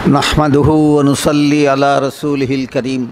नहमदुहु व नुसल्ली अला रसूलिहिल करीम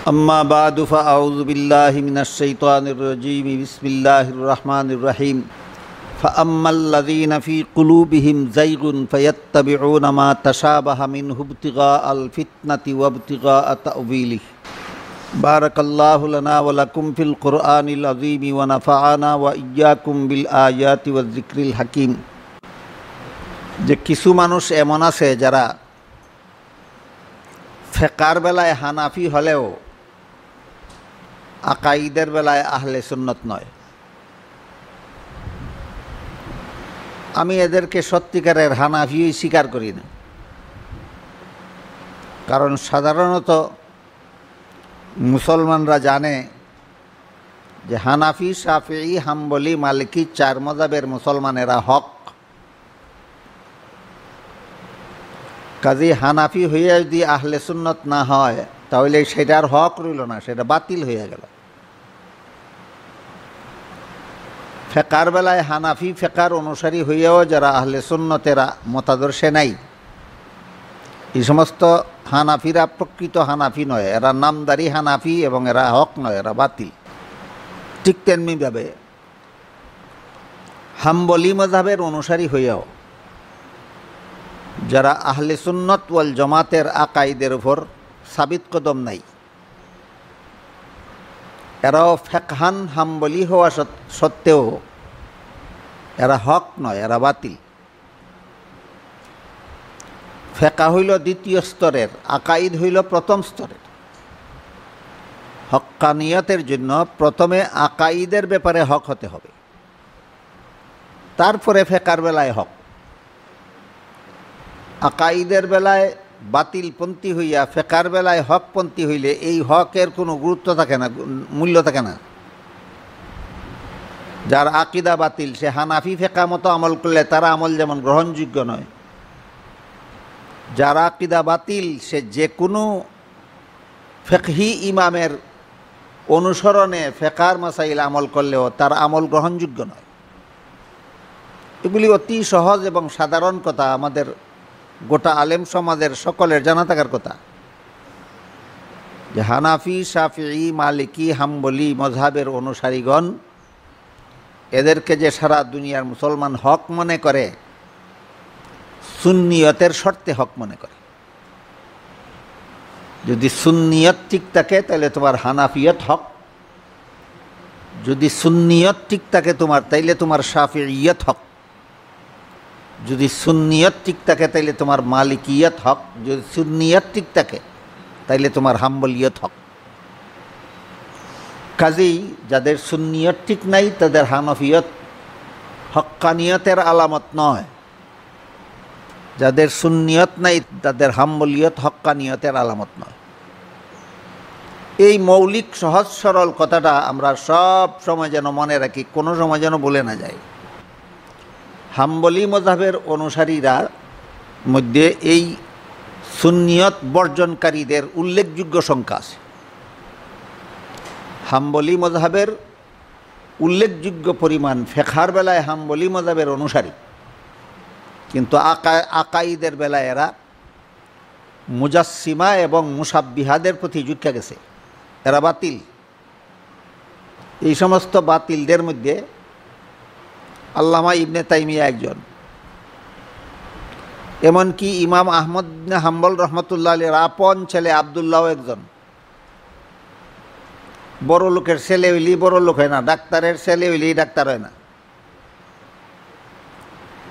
अम्मा बादु फ़अऊज़ु बिल्लाहि मिनश शैतानिर रजीम बिस्मिल्लाहिर रहमानिर रहीम फ़अम्मल्लज़ीना फ़ी क़ुलूबिहिम ज़ैग़ुन फ़यत्तबिऊना मा तशाबह मिन्हु इब्तिग़ाअल फ़ित्नति व इब्तिग़ाअ तअवीलिहि बारकल्लाहु लना व लकुम फ़िल क़ुरआनिल अज़ीम व नफ़अना व इय्याकुम बिल आयाति व ज़िक्रिल हकीम। যে কিছু মানুষ এমন আছে যারা ফিকহের বেলায় হানাফি হলেও আকাইদের বেলায় আহলে সুন্নত নয়। আমি এদেরকে সত্যিকারের হানাফি স্বীকার করি না, কারণ সাধারণত মুসলমানরা জানে যে হানাফি, শাফিঈ, হাম্বলি, মালিকি চার মাযহাবের মুসলমানেরা হক। কাজী হানাফি হইয়া যদি আহলে সুন্নত না হয় তাহলে সেটার হক রইল না, সেটা বাতিল হয়ে গেল। ফিকহের বেলায় হানাফি ফিকহের অনুসারী হইয়াও যারা আহলে সুন্নতেরা মতাদর্শে নাই, এই সমস্ত হানাফিরা প্রকৃত হানাফি নয়, এরা নামদারি হানাফি এবং এরা হক নয়, এরা বাতিল। ঠিক তেমনিভাবে হাম্বলি মাযহাবের অনুসারী হইয়াও যারা আহলে সুন্নত ওয়াল জামাতের আকাইদের উপর সাবিত কদম নাই, এরাও ফিকহান হাম্বলি হওয়া সত্ত্বেও এরা হক নয়, এরা বাতিল। ফিকহ হইল দ্বিতীয় স্তরের, আকাইদ হইল প্রথম স্তরের। হক্কানিয়তের জন্য প্রথমে আকাইদের ব্যাপারে হক হতে হবে, তারপরে ফিকহের বেলায় হক। আকাইদের বেলায় বাতিলপন্থী হইয়া ফিকহের বেলায় হকপন্থী হইলে এই হকের কোনো গুরুত্ব থাকে না, মূল্য থাকে না। যার আকিদা বাতিল সে হানাফি ফিকহ মতো আমল করলে তার আমল যেমন গ্রহণযোগ্য নয়, যার আকিদা বাতিল সে যে কোনো ফিকহি ইমামের অনুসরণে ফিকহের মাসাইল আমল করলেও তার আমল গ্রহণযোগ্য নয়। এগুলি অতি সহজ এবং সাধারণ কথা, আমাদের গোটা আলেম সমাজের সকলের জানা থাকার কথা যে হানাফি, শাফিঈ, মালিকি, হাম্বলি মযহাবের অনুসারীগণ এদেরকে যে সারা দুনিয়ার মুসলমান হক মনে করে, সুন্নিয়তের শর্তে হক মনে করে। যদি সুন্নিয়ত ঠিক থাকে তাহলে তোমার হানাফিয়ত হক, যদি সুন্নিয়ত ঠিক থাকে তাইলে তোমার শাফিঈয়ত হক, যদি সুন্নিয়ত ঠিক থাকে তাইলে তোমার মালিকিয়ত হক, যদি সুন্নিয়ত ঠিক থাকে তাইলে তোমার হাম্বলিয়ত হক। কাজেই যাদের সুন্নিয়ত ঠিক নাই তাদের হানাফিয়ত হক্কানিয়তের আলামত নয়, যাদের সুন্নিয়ত নাই তাদের হাম্বলিয়ত হক্কানিয়তের আলামত নয়। এই মৌলিক সহজ সরল কথাটা আমরা সব সময় যেন মনে রাখি, কোনো সময় যেন ভুলে না যায়। হাম্বলি মযহাবের অনুসারীরা মধ্যে এই সুন্নিয়ত বর্জনকারীদের উল্লেখযোগ্য সংখ্যা আছে। হাম্বলি মযহাবের উল্লেখযোগ্য পরিমাণ ফিকহের বেলায় হাম্বলি মযহাবের অনুসারী, কিন্তু আকাইদের বেলায় এরা মুজাসসিমা এবং মুশাব্বিহাদের প্রতি ঝুঁকে গেছে, এরা বাতিল। এই সমস্ত বাতিলদের মধ্যে আল্লামা ইবনে তাইমিয়া একজন, এমনকি ইমাম আহমদ ইবনে হাম্বল রহমতুল্লাহ আলাইহির আপন ছেলে আব্দুল্লাহ একজন। বড় লোকের ছেলে হইলেই বড় লোক হয় না, ডাক্তারের ছেলে হইলেই ডাক্তার হয় না।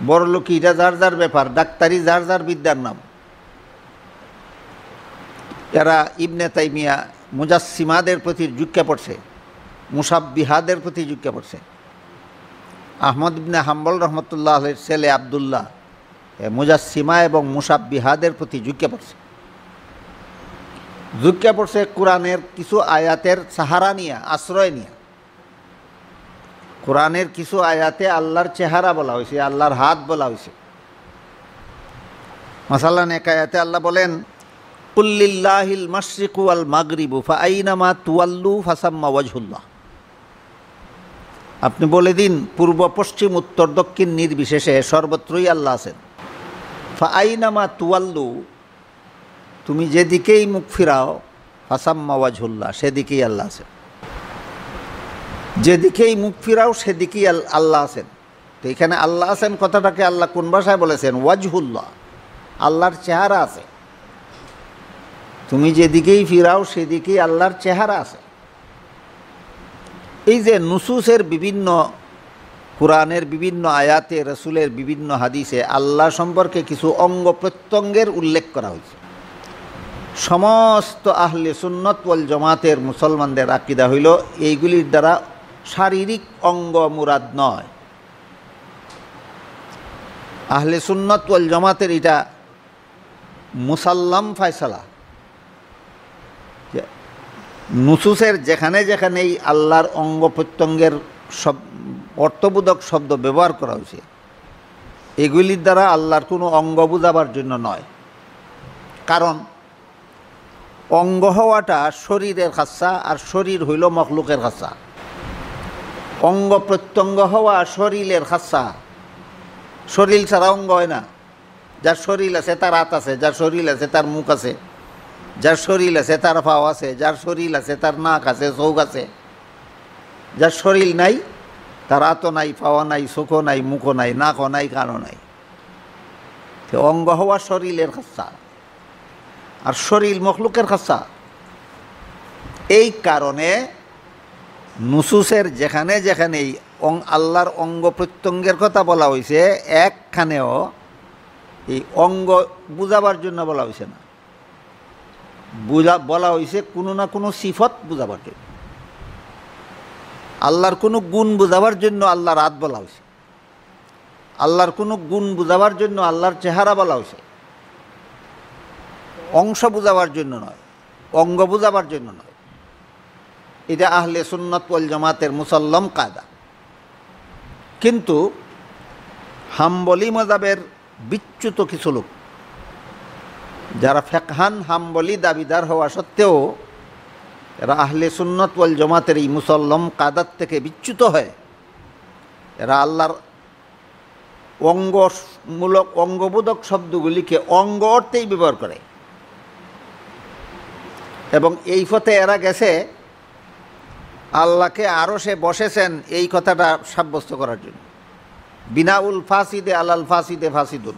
বড় লোক এটা যার যার ব্যাপার, ডাক্তারি যার যার বিদ্যার নাম। এরা ইবনে তাইমিয়া মুজাসসিমাদের প্রতি ঝুঁকে পড়ছে, মুশাব্বিহাদের প্রতি ঝুঁকে পড়ছে। আহমদ ইবনে হাম্বল রহমতুল্লাহ আলাইহির ছেলে আব্দুল্লাহ মুজাসসিমা এবং মুশাব্বিহাদের প্রতি ঝুঁকে পড়ছে। কোরআনের কিছু আয়াতের সাহারা নিয়ে, আশ্রয় নিয়ে। কোরআনের কিছু আয়াতে আল্লাহর চেহারা বলা হয়েছে, আল্লাহর হাত বলা হয়েছে। মাসালান এক আয়াতে আল্লাহ বলেন, কুল লিল্লাহিল মাশরিকু ওয়াল মাগরিবু ফাআইনামা তুওয়াল্লু ফাসাম্মা ওয়াজহুল্লাহ। আপনি বলে দিন, পূর্ব, পশ্চিম, উত্তর, দক্ষিণ নির্বিশেষে সর্বত্রই আল্লাহ আছেন। ফাআইনামা তুয়াল্লু, তুমি যেদিকেই মুখ ফিরাও, ফাসাম্মা ওয়াজহুল্লাহ, সেদিকেই আল্লাহ আছেন। যেদিকেই মুখ ফিরাও সেদিকেই আল্লাহ আছেন। তো এখানে আল্লাহ আছেন কথাটাকে আল্লাহ কোন ভাষায় বলেছেন? ওয়াজহুল্লাহ, আল্লাহর চেহারা আছে। তুমি যেদিকেই ফিরাও সেদিকেই আল্লাহর চেহারা আছে। এই যে নুসুসের বিভিন্ন, কোরআনের বিভিন্ন আয়াতে, রসুলের বিভিন্ন হাদিসে আল্লাহ সম্পর্কে কিছু অঙ্গ প্রত্যঙ্গের উল্লেখ করা হয়েছে। সমস্ত আহলে সুন্নাত ওয়াল জামাতের মুসলমানদের আকীদা হইল এইগুলির দ্বারা শারীরিক অঙ্গ মুরাদ নয়। আহলে সুন্নাত ওয়াল জামাতের এটা মুসাল্লাম ফায়সালা, নুসুসের যেখানে যেখানেই আল্লাহর অঙ্গ প্রত্যঙ্গের সব অর্থবোধক শব্দ ব্যবহার করা হয়েছে, এগুলির দ্বারা আল্লাহর কোনো অঙ্গ বুঝাবার জন্য নয়। কারণ অঙ্গ হওয়াটা শরীরের খাসা, আর শরীর হইল মখলুকের খাসা। অঙ্গ প্রত্যঙ্গ হওয়া শরীরের খাসা। শরীর ছাড়া অঙ্গ হয় না। যার শরীর আছে তার হাত আছে, যার শরীর আছে তার মুখ আছে, যার শরীর আছে তার পাও আছে, যার শরীর আছে তার নাক আছে, চোখ আছে। যার শরীর নাই তার হাতও নাই, পাওয়া নাই, চোখও নাই, মুখও নাই, নাকও নাই, কানও নাই। অঙ্গ হওয়া শরীরের খাসা, আর শরীর মখলুকের খাসা। এই কারণে নুসুসের যেখানে যেখানেই আল্লাহর অঙ্গ প্রত্যঙ্গের কথা বলা হয়েছে, একখানেও এই অঙ্গ বুঝাবার জন্য বলা হয়েছে না, বলা হয়েছে কোনো না কোনো সিফত বুঝাবার জন্য। আল্লাহর কোনো গুণ বুঝাবার জন্য আল্লাহর হাত বলা হয়েছে, আল্লাহর কোনো গুণ বুঝাবার জন্য আল্লাহর চেহারা বলা হয়েছে। অংশ বুঝাবার জন্য নয়, অঙ্গ বুঝাবার জন্য নয়। এটা আহলে সুন্নাত ওয়াল জামাতের মুসাল্লাম কায়দা। কিন্তু হাম্বলি মাযহাবের বিচ্যুত কিছু লোক, যারা ফিকহান হাম্বলি দাবিদার হওয়া সত্ত্বেও এরা আহলে সুন্নাত ওয়াল জামাতের এই মুসাল্লাম কায়দার থেকে বিচ্যুত হয়, এরা আল্লাহর অঙ্গমূলক অঙ্গবোধক শব্দগুলিকে অঙ্গ অর্থেই ব্যবহার করে। এবং এই পথে এরা গেছে আল্লাহকে আরশে বসেছেন এই কথাটা সাব্যস্ত করার জন্য। বিনাউল ফাসিদে আলাল ফাসিদে ফাসিদুন,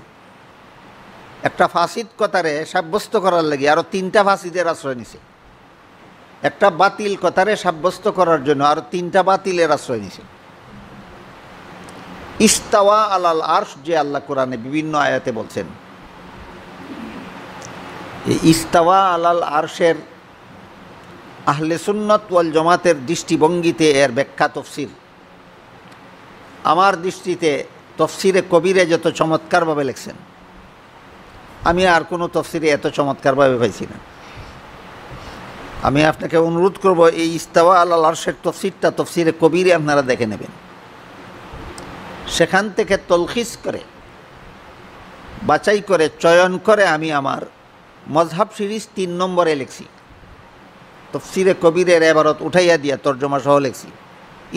একটা ফাসিদ কথারে সাব্যস্ত করার লাগে আরও 3টা ফাসিদের আশ্রয় নিছে। একটা বাতিল কথারে সাব্যস্ত করার জন্য আরও 3টা বাতিলের আশ্রয় নিছে। ইস্তাওয়া আলাল আরশ, যে আল্লাহ কোরআনে বিভিন্ন আয়াতে বলছেন, এই ইস্তাওয়া আলাল আরশের আহলে সুন্নাত ওয়াল জামাতের দৃষ্টিভঙ্গিতে এর ব্যাখ্যা তফসির আমার দৃষ্টিতে তফসিরে কবিরে যত চমৎকারভাবে লিখছেন, আমি আর কোনো তফসিরে এত চমৎকারভাবে পাইছি না। আমি আপনাকে অনুরোধ করব এই ইস্তাওয়া আলাল আরশের তফসিরটা তফসিরে কবিরে আপনারা দেখে নেবেন। সেখান থেকে তলখিস করে, বাছাই করে, চয়ন করে আমি আমার মজহাব সিরিজ 3 নম্বরে লিখছি। তফসিরে কবিরের এবারত উঠাইয়া দিয়া তর্জমা সহ লিখছি।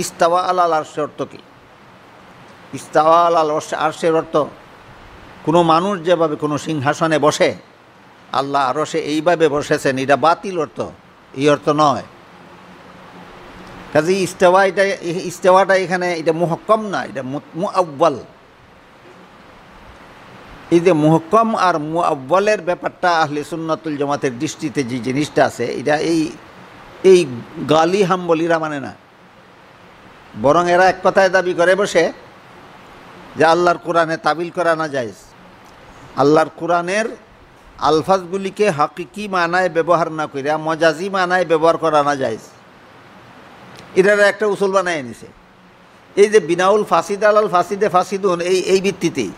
ইস্তাওয়া আলাল আরশের অর্থ কী? ইস্তাওয়া আলাল আরশের অর্থ, কোনো মানুষ যেভাবে কোনো সিংহাসনে বসে আল্লাহ আরশে এইভাবে বসেছেন, এটা বাতিল অর্থ, এই অর্থ নয়। কাজে ইস্তাওয়াটা এখানে এটা মুহক্কম না, এটা মুআব্বাল। এই যে মুহক্কম আর মুআব্বালের ব্যাপারটা আহলে সুন্নাতুল জামাতের দৃষ্টিতে যে জিনিসটা আছে, এটা এই গালি হাম্বলিরা মানে না। বরং এরা এক কথায় দাবি করে বসে যে আল্লাহর কোরআনে তাবিল করা না জায়েজ, আল্লাহর কোরআনের আলফাজগুলিকে হাকিকি মানায় ব্যবহার না করে মজাজি মানায় ব্যবহার করা না জায়েজ। এটার একটা উসুল বানায় এনেছে। এই যে বিনাউল ফাসিদ আলাল ফাসিদে ফাসিদুন, এই ভিত্তিতেই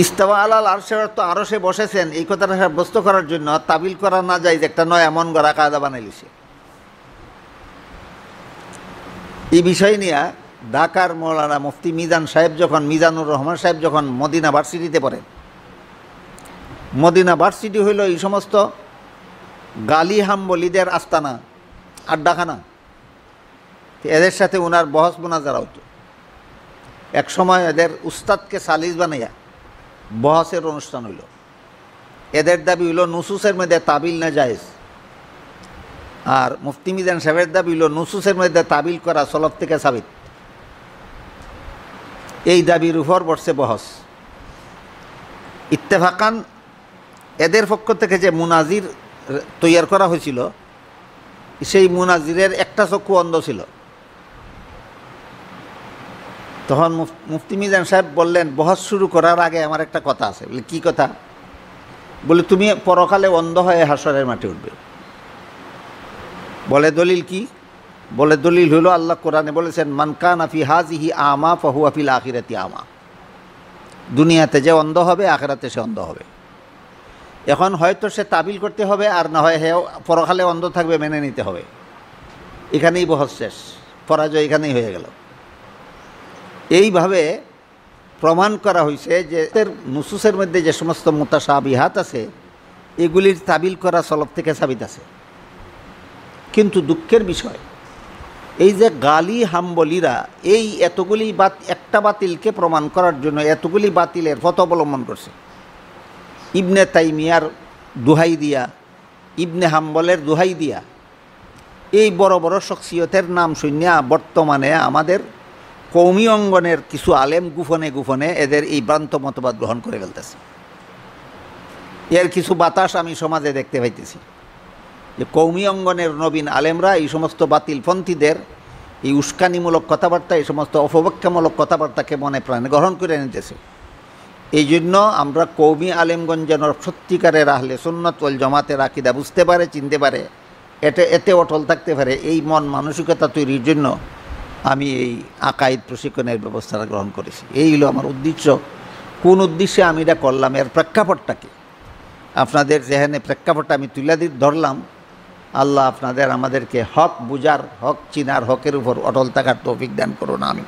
ইস্তাওয়া আলাল আরশের অর্থ আরশে বসেছেন এই কথাটা সাব্যস্ত করার জন্য তাবিল করা না যায়, একটা নয় এমন গড়া কায়দা বানাইছে। এই বিষয় নিয়ে ঢাকার মৌলানা মুফতি মিজানুর রহমান সাহেব যখন মদিনা ভার্সিটিতে পড়েন, মদিনা ভার্সিটি হইল এই সমস্ত গালি হাম্বলিদের আস্তানা, আড্ডাখানা। এদের সাথে ওনার বহস মোনাজারা হতো। এক সময় এদের উস্তাদকে সালিস বানাইয়া বহসের অনুষ্ঠান হইল। এদের দাবি হইল নুসুসের মধ্যে তাবিল না জায়েজ, আর মুফতি মিজান সাহেবের দাবি হইল নুসুসের মধ্যে তাবিল করা সলব থেকে সাবিত। এই দাবির উপর বসছে বহস। ইত্তেফাকান এদের পক্ষ থেকে যে মুনাজির তৈয়ার করা হয়েছিল, সেই মুনাজিরের একটা চক্ষু অন্ধ ছিল। তখন মুফতি মিজান সাহেব বললেন, বহস শুরু করার আগে আমার একটা কথা আছে। বলে, কী কথা? বলে, তুমি পরকালে অন্ধ হয়ে হাসরের মাঠে উঠবে। বলে, দলিল কি? বলে, দলিল হলো আল্লাহ কোরআনে বলেছেন, মান কানা ফি হাযিহি আমা ফাহুয়া ফিল আখিরাতি আমা। দুনিয়াতে যে অন্ধ হবে, আখিরাতে সে অন্ধ হবে। এখন হয়তো সে তাবিল করতে হবে, আর না হয় হে পরকালে অন্ধ থাকবে, মেনে নিতে হবে। এখানেই বহস শেষ, পরাজয় এখানেই হয়ে গেল। এইভাবে প্রমাণ করা হয়েছে যে নুসুসের মধ্যে যে সমস্ত মুতাশাবিহাত আছে, এগুলির তাবিল করা সলব থেকে সাবিত আছে। কিন্তু দুঃখের বিষয় এই যে গালি হাম্বলিরা এই এতগুলি একটা বাতিলকে প্রমাণ করার জন্য এতগুলি বাতিলের পথ অবলম্বন করছে। ইবনে তাইমিয়ার দোহাই দিয়া, ইবনে হাম্বলের দোহাই দিয়া, এই বড় বড় শখসিয়তের নাম শুনিয়া বর্তমানে আমাদের কৌমি অঙ্গনের কিছু আলেম গুফনে গুফনে এদের এই ভ্রান্ত মতবাদ গ্রহণ করে ফেলতেছে। এর কিছু বাতাস আমি সমাজে দেখতে পাইতেছি যে কৌমি অঙ্গনের নবীন আলেমরা এই সমস্ত বাতিলপন্থীদের এই উস্কানিমূলক কথাবার্তা, এই সমস্ত অপব্যাখ্যামূলক কথাবার্তাকে মনে প্রাণে গ্রহণ করে নিতেছে। এই জন্য আমরা কৌমি আলেমগঞ্জ যেন সত্যিকারের আহলে সুন্নাত ওয়াল জামাতের আকীদা বুঝতে পারে, চিনতে পারে, এতে অটল থাকতে পারে, এই মন মানসিকতা তৈরির জন্য আমি এই আকাইদ প্রশিক্ষণের ব্যবস্থাটা গ্রহণ করেছি। এই হলো আমার উদ্দেশ্য। কোন উদ্দেশ্যে আমি এটা করলাম, এর প্রেক্ষাপটটাকে আপনাদের যেখানে প্রেক্ষাপটটা আমি তুলে ধরলাম। আল্লাহ আপনাদের আমাদেরকে হক বুঝার, হক চিনার, হকের উপর অটল থাকার তৌফিক দান করুন। আমি